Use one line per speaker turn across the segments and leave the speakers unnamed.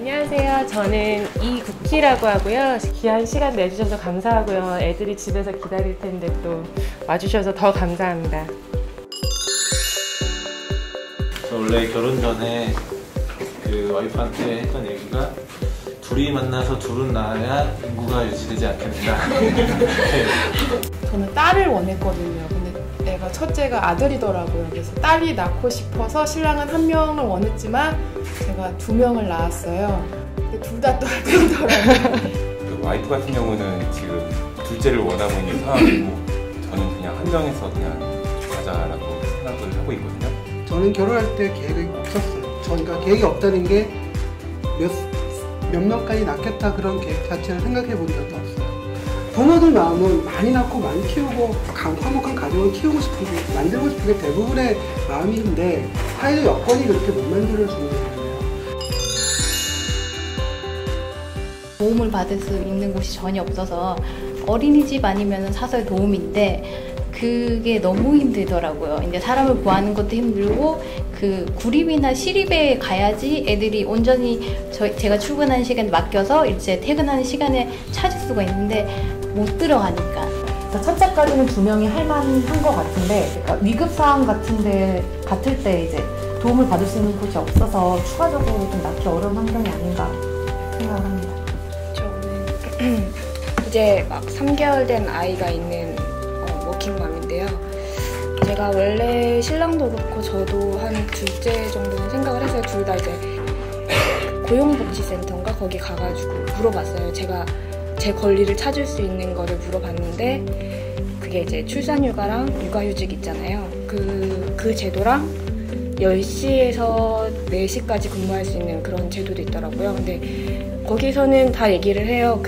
안녕하세요. 저는 이국희라고 하고요. 귀한 시간 내주셔서 감사하고요. 애들이 집에서 기다릴 텐데 또 와주셔서 더 감사합니다.
저 원래 결혼 전에 그 와이프한테 했던 얘기가 둘이 만나서 둘은 낳아야 인구가 유지되지 않겠는가. 네.
저는 딸을 원했거든요. 근데 내가 첫째가 아들이더라고요. 그래서 딸이 낳고 싶어서 신랑은 한 명을 원했지만 제가 2명을 낳았어요. 근데 둘 다 또 아들이더라고요.
그 와이프 같은 경우는 지금 둘째를 원하고 있는 상황이고 저는 그냥 한 명에서 그냥 가자라고 생각을 하고 있거든요.
저는 결혼할 때 계획이 없었어요. 그러니까 계획이 없다는 게 몇 명까지 낳겠다 그런 계획 자체를 생각해 본 적이 없어요. 부모들 마음은 많이 낳고 많이 키우고 화목한 가정을 키우고 싶고 만들고 싶은 게 대부분의 마음인데 사회적 여건이 그렇게 못 만들어주는 거예요.
도움을 받을 수 있는 곳이 전혀 없어서 어린이집 아니면 사서의 도움인데 그게 너무 힘들더라고요. 이제 사람을 구하는 것도 힘들고 그 구립이나 시립에 가야지 애들이 온전히 제가 출근하는 시간에 맡겨서 이제 퇴근하는 시간에 찾을 수가 있는데 못 들어가니까.
첫째까지는 2명이 할만한 것 같은데, 그러니까 위급 상황 같을 때 이제 도움을 받을 수 있는 곳이 없어서 추가적으로 좀 낳기 어려운 환경이 아닌가 생각을 합니다.
저는 이제 막 3개월 된 아이가 있는 워킹맘인데요. 제가 원래 신랑도 그렇고 저도 한 둘째 정도는 생각을 했어요. 둘 다 이제 고용복지센터인가 거기 가가지고 물어봤어요. 제가 제 권리를 찾을 수 있는 거를 물어봤는데 그게 이제 출산휴가랑 육아휴직 있잖아요. 그 제도랑 10시에서 4시까지 근무할 수 있는 그런 제도도 있더라고요. 근데 거기서는 다 얘기를 해요.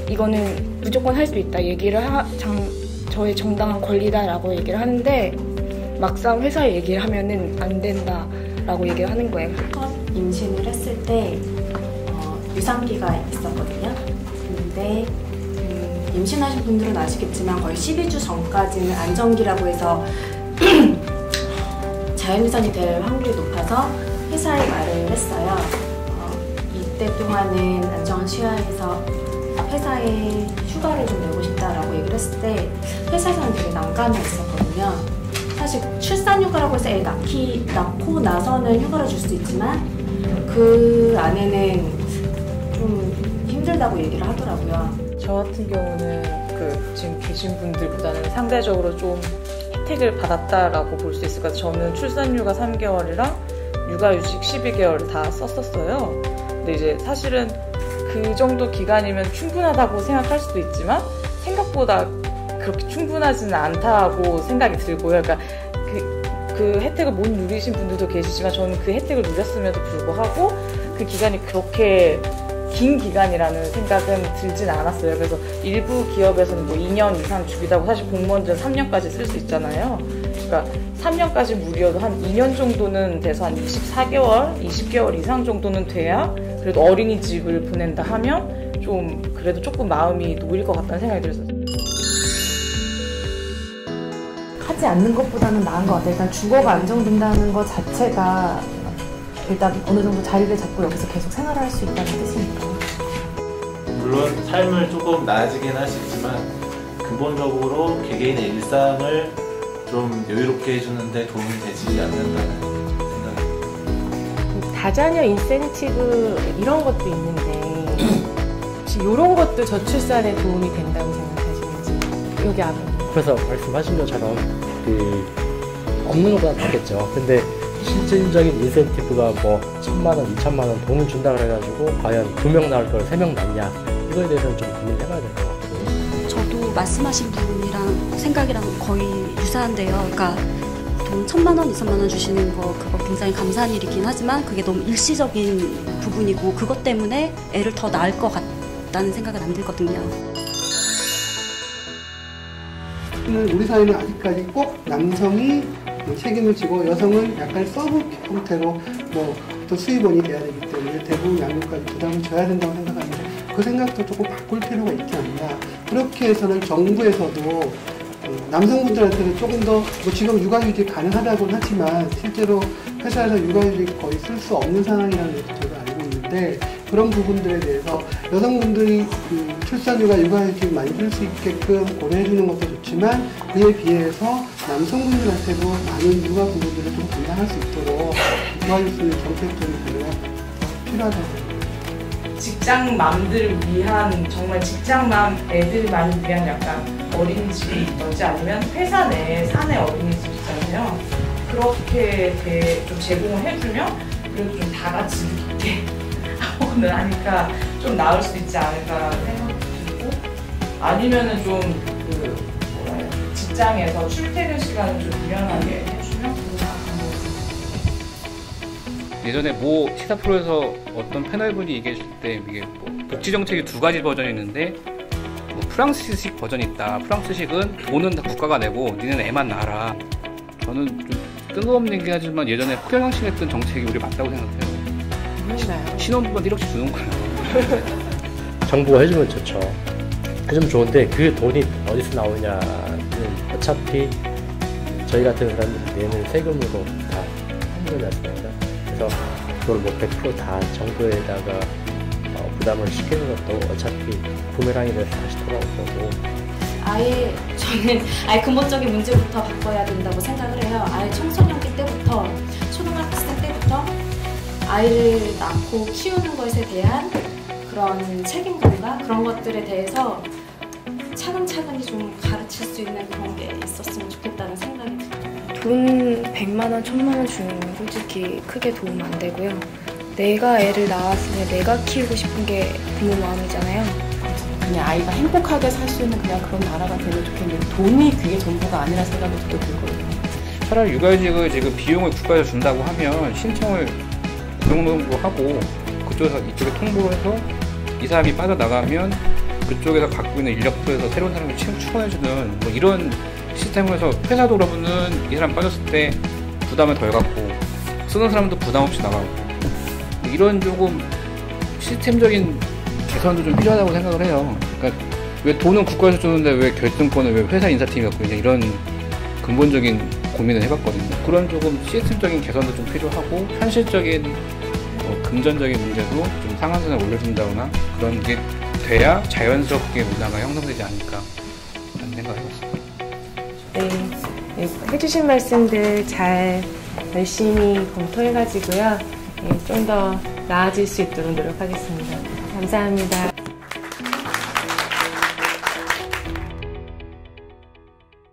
이거는 무조건 할 수 있다 얘기를 저의 정당한 권리다라고 얘기를 하는데 막상 회사에 얘기를 하면은 안 된다라고 얘기를 하는 거예요.
첫 임신을 했을 때 유산기가 있었거든요. 근데 임신하신 분들은 아시겠지만 거의 12주 전까지는 안정기라고 해서 자연유산이 될 확률이 높아서 회사에 말을 했어요. 이때 동안은 안정을 취해야 해서 회사에 휴가를 좀 내고 싶다라고 얘기를 했을 때 회사에서는 되게 난감해 있었거든요. 사실 출산휴가라고 해서 애 낳고 나서는 휴가를 줄 수 있지만 그 안에는 좀 힘들다고 얘기를 하더라고요.
저 같은 경우는 지금 계신 분들보다는 상대적으로 좀 혜택을 받았다라고 볼 수 있을 것 같아요. 저는 출산휴가 3개월이랑 육아휴직 12개월을 다 썼었어요. 근데 이제 사실은 그 정도 기간이면 충분하다고 생각할 수도 있지만 생각보다 그렇게 충분하지는 않다고 생각이 들고요. 그러니까 그 혜택을 못 누리신 분들도 계시지만 저는 그 혜택을 누렸음에도 불구하고 그 기간이 그렇게 긴 기간이라는 생각은 들진 않았어요. 그래서 일부 기업에서는 뭐 2년 이상 주기도 하고 사실 공무원들은 3년까지 쓸 수 있잖아요. 그러니까 3년까지 무리여도 한 2년 정도는 돼서 한 24개월, 20개월 이상 정도는 돼야 그래도 어린이집을 보낸다 하면 좀 그래도 조금 마음이 놓일 것 같다는 생각이 들었어요.
하지 않는 것보다는 나은 것 같아요. 일단 주거가 안정된다는 것 자체가 일단 어느 정도 자리를 잡고 여기서 계속 생활할 수 있다는 뜻이니까.
물론 삶을 조금 나아지긴 할 수 있지만 근본적으로 개개인의 일상을 좀 여유롭게 해주는데 도움이 되지 않는다는 생각이.
다자녀 인센티브 이런 것도 있는데 혹시 이런 것도 저출산에 도움이 된다고 생각하시는지 여기 앞에.
그래서 말씀하신 것처럼 없는 것보다 낫겠죠. 근데 실질적인 인센티브가 뭐 1,000만원, 2,000만원 돈을 준다 그래가지고 과연 2명 낳을 걸 3명 낳냐 이거에 대해서는 좀 고민을 해봐야 될 것 같고.
저도 말씀하신 부분이랑 생각이랑 거의 유사한데요. 그러니까 돈 1,000만원, 2,000만원 주시는 거 그거 굉장히 감사한 일이긴 하지만 그게 너무 일시적인 부분이고 그것 때문에 애를 더 낳을 것 같다는 생각은 안 들거든요.
우리 사회는 아직까지 꼭 남성이 책임을 지고 여성은 약간 서브 형태로 또 수입원이 돼야 되기 때문에 대부분 양육까지 부담을 져야 된다고 생각하는데 그 생각도 조금 바꿀 필요가 있지 않나. 그렇게 해서는 정부에서도 남성분들한테는 조금 더 지금 육아휴직 가능하다고는 하지만 실제로 회사에서 육아휴직 거의 쓸 수 없는 상황이라는 것도 제가 알고 있는데 그런 부분들에 대해서 여성분들이 그 출산휴가, 육아휴직을 많이 쓸 수 있게끔 고려해주는 것도 좋지만 그에 비해서 남성분들한테도 많은 육아 부분들을 좀 감당할 수 있도록 도와줄 수 있는 정책적인 고려가 필요하다고 생각합니다.
직장맘들을 위한, 정말 직장맘 애들만을 위한 약간 어린이집이 있던지 아니면 회사 내에 사내 어린이집 있잖아요. 그렇게 좀 제공을 해주면 그래도 좀 다 같이 있게 하고는 하니까 좀 나을 수 있지 않을까라는 생각도 들고, 아니면은 좀 직장에서 출퇴근 시간을 좀 유연하게 해주면
예전에 모 시사 프로에서 어떤 패널분이 얘기해 줄 때 이게 뭐 복지 정책이 2가지 버전이 있는데 뭐 프랑스식 버전이 있다. 프랑스식은 돈은 다 국가가 내고 니는 애만 낳아라. 저는 좀 뜬금없는 얘기 하지만 예전에 폭염양심했던 정책이 우리 맞다고 생각해요. 신혼부부한테 1억씩 주는 거예요.
정부가 해주면 좋죠. 해주면 좋은데 그 돈이 어디서 나오냐는 어차피 저희 같은 사람들이 내는 세금으로 다 하는 거지 않습니까? 그래서 그걸 뭐 100% 다 정부에다가 부담을 시키는 것도 어차피 부메랑이 돼서 다시 돌아올 거고.
아예 저는 아예 근본적인 문제부터 바꿔야 된다고 생각을 해요. 아예 청소년기 때부터, 초등학생 때부터 아이를 낳고 키우는 것에 대한 그런 책임감과 그런 것들에 대해서 차근차근히 좀 가르칠 수 있는 그런 게 있었으면 좋겠다는 생각이 들어요.
돈 100만 원, 1000만 원 주는 건 솔직히 크게 도움 안 되고요. 내가 애를 낳았으면 내가 키우고 싶은 게 부모 마음이잖아요.
그냥 아이가 행복하게 살 수 있는 그냥 그런 나라가 되면 좋겠는데 돈이 그게 전부가 아니라 생각이 또 들거든요.
차라리 육아휴직을 지금 비용을 국가에서 준다고 하면 신청을 고용노동부로 하고 그쪽에서 이쪽에 통보를 해서 이 사람이 빠져나가면 그쪽에서 갖고 있는 인력들에서 새로운 사람을 추천해주는 뭐 이런 시스템을 해서 회사도 그러면은 이 사람 빠졌을 때 부담을 덜 갖고 쓰는 사람도 부담 없이 나가고 이런 조금 시스템적인 개선도 좀 필요하다고 생각을 해요. 그러니까 왜 돈은 국가에서 주는데 왜 결정권을 왜 회사 인사팀이 갖고 있냐 이런 근본적인 고민을 해봤거든요. 그런 조금 시스템적인 개선도 좀 필요하고 현실적인 금전적인 문제도 좀 상한선에 올려준다거나 그런 게 돼야 자연스럽게 문화가 형성되지 않을까 라는 생각을 해봤습니다.
네, 해주신 말씀들 잘 열심히 검토해가지고요. 좀 더 나아질 수 있도록 노력하겠습니다. 감사합니다.